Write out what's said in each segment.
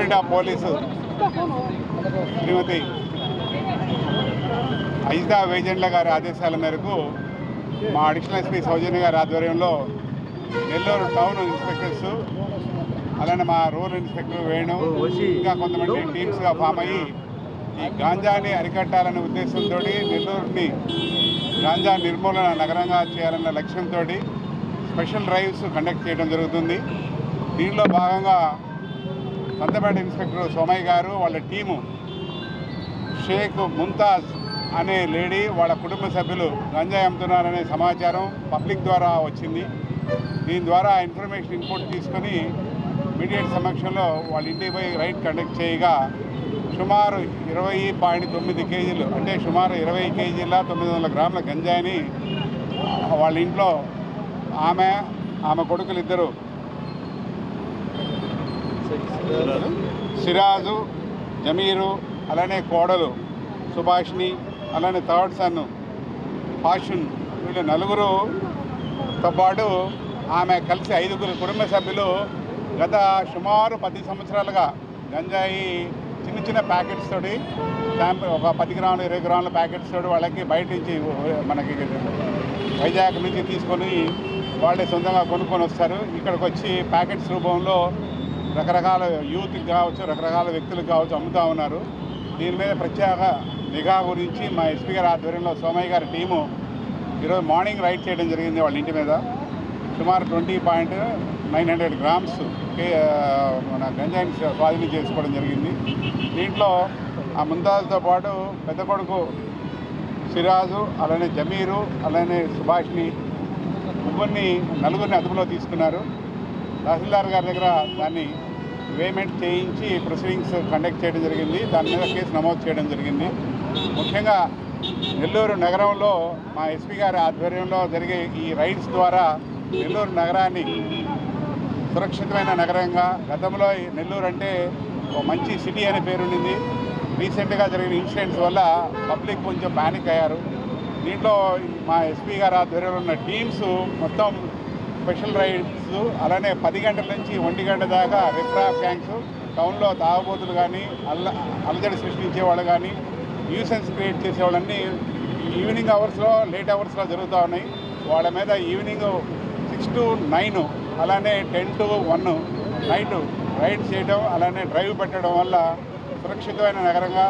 Superintendent of police శ్రీమతి అజితా వేజెండ్ల గారి ఆదేశాల మేరకు మా అడిషనల్ ఎస్పీ సౌజన్య గారి ఆధ్వర్యంలో నెల్లూరు టౌన్ ఇన్స్పెక్టర్స్ అలానే మా రూరల్ ఇన్స్పెక్టర్ వేణు ఇంకా కొంతమంది టీమ్స్గా ఫామ్ అయ్యి ఈ గాంజాని అరికట్టాలనే ఉద్దేశంతో నెల్లూరుని గాంజా నిర్మూలన నగరంగా చేయాలన్న లక్ష్యంతో స్పెషల్ డ్రైవ్స్ కండక్ట్ చేయడం జరుగుతుంది. దీనిలో భాగంగా సంతపేట ఇన్స్పెక్టర్ సోమయ్య గారు వాళ్ళ టీము షేక్ ముంతాజ్ అనే లేడీ వాళ్ళ కుటుంబ సభ్యులు గంజాయి అమ్ముతున్నారనే సమాచారం పబ్లిక్ ద్వారా వచ్చింది. దీని ద్వారా ఇన్ఫర్మేషన్ ఇన్పుట్ తీసుకొని మీడియట్ సమక్షంలో వాళ్ళ ఇంటికి పోయి రైడ్ కండక్ట్ చేయగా సుమారు 20.9 కేజీలు అంటే సుమారు 20 కేజీల 900 గ్రాముల గంజాయిని వాళ్ళ ఇంట్లో ఆమె కొడుకులు ఇద్దరు సిరాజు జమీరు అలానే కోడలు సుభాష్ని అలానే థర్డ్ సన్ ఫాషున్ వీళ్ళు నలుగురుతో పాటు ఆమె కలిసి 5 కుటుంబ సభ్యులు గత సుమారు 10 సంవత్సరాలుగా గంజాయి చిన్న ప్యాకెట్స్ తోటి ఒక 10 గ్రాములు 20 గ్రాముల ప్యాకెట్స్ తోటి వాళ్ళకి బయట నుంచి మనకి వైజాగ్ నుంచి తీసుకొని వాళ్ళే సొంతంగా కొనుక్కొని వస్తారు. ఇక్కడికి వచ్చి ప్యాకెట్స్ రూపంలో రకరకాల యూత్కి కావచ్చు రకరకాల వ్యక్తులకు కావచ్చు అమ్ముతూ ఉన్నారు. దీని మీద ప్రత్యేక నిఘా గురించి మా ఎస్పీ గారి ఆధ్వర్యంలో సోమయ్య గారి టీము ఈరోజు మార్నింగ్ రైడ్ చేయడం జరిగింది. వాళ్ళ ఇంటి మీద సుమారు 20.900 గ్రామ్స్ మన గంజాయిని స్వాధీనం చేసుకోవడం జరిగింది. దీంట్లో ఆ ముంతాజ్తో పాటు పెద్ద కొడుకు సిరాజు అలానే జమీరు అలానే సుభాష్ని నలుగురిని అదుపులో తీసుకున్నారు. తహసీల్దార్ గారి దగ్గర దాన్ని పేమెంట్ చేయించి ప్రొసీడింగ్స్ కండక్ట్ చేయడం జరిగింది. దాని మీద కేసు నమోదు చేయడం జరిగింది. ముఖ్యంగా నెల్లూరు నగరంలో మా ఎస్పీ గారి ఆధ్వర్యంలో జరిగే ఈ రైడ్స్ ద్వారా నెల్లూరు నగరాన్ని సురక్షితమైన నగరంగా గతంలో నెల్లూరు అంటే ఒక మంచి సిటీ అనే పేరుండింది. రీసెంట్గా జరిగిన ఇన్సిడెంట్స్ వల్ల పబ్లిక్ కొంచెం ప్యానిక్ అయ్యారు. దీంట్లో మా ఎస్పీ గారి ఆధ్వర్యంలో ఉన్న టీమ్స్ మొత్తం స్పెషల్ రైడ్స్ అలానే 10 గంటల నుంచి 1 గంట దాకా రిఫ్రాఫ్ గ్యాంగ్స్ టౌన్లో తాగుబోతులు కానీ అలజడి సృష్టించే వాళ్ళు కానీ న్యూసెన్స్ క్రియేట్ చేసేవాళ్ళన్నీ ఈవినింగ్ అవర్స్లో లేట్ అవర్స్లో జరుగుతూ ఉన్నాయి. వాళ్ళ మీద ఈవినింగ్ 6 to 9 అలానే 10 to 1 నైట్ రైడ్ చేయడం అలానే డ్రైవ్ పెట్టడం వల్ల సురక్షితమైన నగరంగా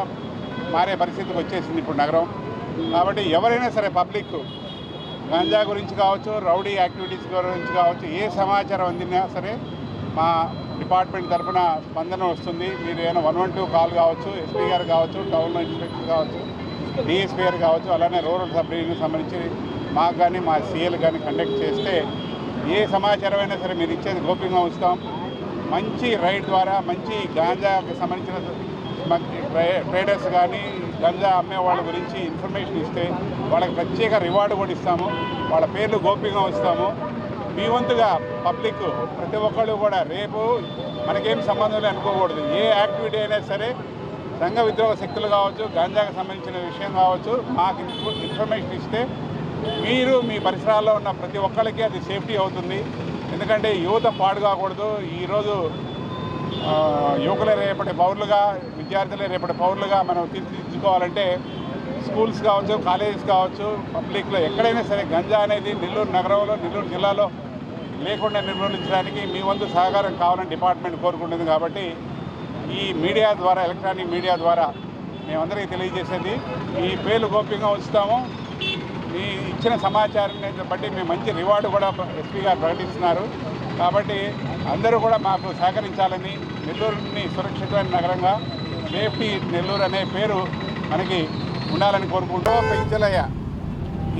మారే పరిస్థితికి వచ్చేసింది ఇప్పుడు నగరం. కాబట్టి ఎవరైనా సరే పబ్లిక్ గాంజా గురించి కావచ్చు రౌడీ యాక్టివిటీస్ గురించి కావచ్చు ఏ సమాచారం అందినా సరే మా డిపార్ట్మెంట్ తరఫున స్పందన వస్తుంది. మీరు ఏమైనా 112 కాల్ కావచ్చు, ఎస్పీ గారు కావచ్చు, టౌన్లో ఇన్స్పెక్టర్ కావచ్చు, డిఎస్పీ గారు కావచ్చు, అలానే రూరల్ సబ్ డివిజన్కి సంబంధించి మాకు కానీ మా సీఎల్ కానీ కండక్ట్ చేస్తే ఏ సమాచారం అయినా సరే మీరు ఇచ్చేది గోప్యంగా ఉంచుతాం. మంచి రైడ్ ద్వారా మంచి గాంజాకి సంబంధించిన ట్రేడర్స్ కానీ గంజా అమ్మే వాళ్ళ గురించి ఇన్ఫర్మేషన్ ఇస్తే వాళ్ళకి ప్రత్యేక రివార్డు కూడా ఇస్తాము. వాళ్ళ పేర్లు గోప్యంగా ఉంచుతాము. మీ వంతుగా పబ్లిక్ ప్రతి ఒక్కళ్ళు కూడా రేపు మనకేం సంబంధం లేదు అనుకోకూడదు. ఏ యాక్టివిటీ అయినా సరే సంఘ విద్రోహ శక్తులు కావచ్చు గాంజాకి సంబంధించిన విషయం కావచ్చు మాకు ఇన్ఫర్మేషన్ ఇస్తే మీరు మీ పరిసరాల్లో ఉన్న ప్రతి ఒక్కరికి అది సేఫ్టీ అవుతుంది. ఎందుకంటే యువత పాడు కాకూడదు. ఈరోజు యువకులే రేపటి పౌరులుగా విద్యార్థులే రేపటి పౌరులుగా మనం తీర్చిదిద్దుకోవాలంటే స్కూల్స్ కావచ్చు కాలేజెస్ కావచ్చు పబ్లిక్లో ఎక్కడైనా సరే గంజా అనేది నెల్లూరు నగరంలో నెల్లూరు జిల్లాలో లేకుండా నిర్మూలించడానికి మీ వంతు సహకారం కావాలని డిపార్ట్మెంట్ కోరుకుంటుంది. కాబట్టి ఈ మీడియా ద్వారా ఎలక్ట్రానిక్ మీడియా ద్వారా మేమందరికీ తెలియజేసేది ఈ పేర్లు గోప్యంగా ఉంచుతాము. ఈ ఇచ్చిన సమాచారాన్ని బట్టి మేము మంచి రివార్డు కూడా ఎస్పీ గారు ప్రకటిస్తున్నారు. కాబట్టి అందరూ కూడా మాకు సహకరించాలని నెల్లూరుని సురక్షితమైన నగరంగా సేఫ్టీ నెల్లూరు అనే పేరు మనకి ఉండాలని కోరుకుంటూ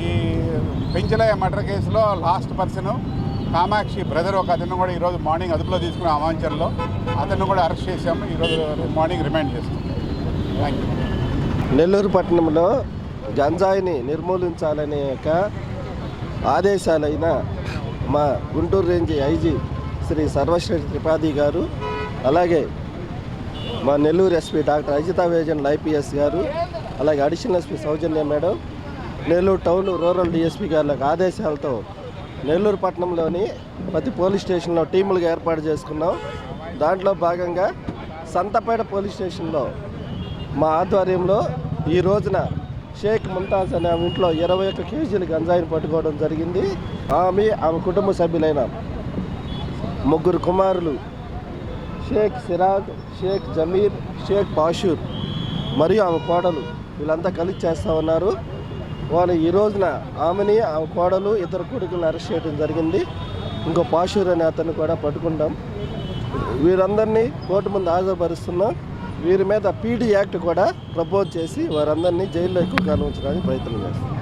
ఈ పెంచలయ్య మర్డర్ కేసులో లాస్ట్ పర్సన్ కామాక్షి బ్రదర్ ఒక అతను కూడా ఈరోజు మార్నింగ్ అదుపులో తీసుకున్న అమాంచర్లో అతను కూడా అరెస్ట్ చేశాము. ఈరోజు మార్నింగ్ రిమాండ్ చేస్తాం. Thank you. నెల్లూరు పట్టణంలో గంజాయిని నిర్మూలించాలనే యొక్క ఆదేశాలైన మా గుంటూరు రేంజ్ ఐజీ శ్రీ సర్వశ్రేష్ఠ త్రిపాఠి గారు, అలాగే మా Nellore SP doctor Ajitha Vejendla IPS గారు, అలాగే additional SP Soujanya madam, Nellore town rural DSP గారి ఆదేశాలతో నెల్లూరు పట్టణంలోని ప్రతి పోలీస్ స్టేషన్లో టీములుగా ఏర్పాటు చేసుకున్నాం. దాంట్లో భాగంగా సంతపేట పోలీస్ స్టేషన్లో మా ఆధ్వర్యంలో ఈ రోజున షేక్ ముంతాజ్ అనే ఆమె ఇంట్లో 21 కేజీలు గంజాయిని పట్టుకోవడం జరిగింది. ఆమె కుటుంబ సభ్యులైన 3 కుమారులు షేక్ సిరాజ్, షేక్ జమీర్, షేక్ పాషూర్ మరియు ఆమె కోడలు వీళ్ళంతా కలిసి చేస్తూ ఉన్నారు. వాళ్ళు ఈ రోజున ఆమెని, ఆమె కోడలు, ఇద్దరు కొడుకులను అరెస్ట్ చేయడం జరిగింది. ఇంకో పాషూర్ అనే అతన్ని కూడా పట్టుకుంటాం. వీరందరినీ కోర్టు ముందు హాజరుపరుస్తున్నాం. వీరి మీద పీడీ యాక్ట్ కూడా ప్రపోజ్ చేసి వారందరినీ జైల్లో ఎక్కువ కాలం ఉంచడానికి ప్రయత్నం చేస్తాం.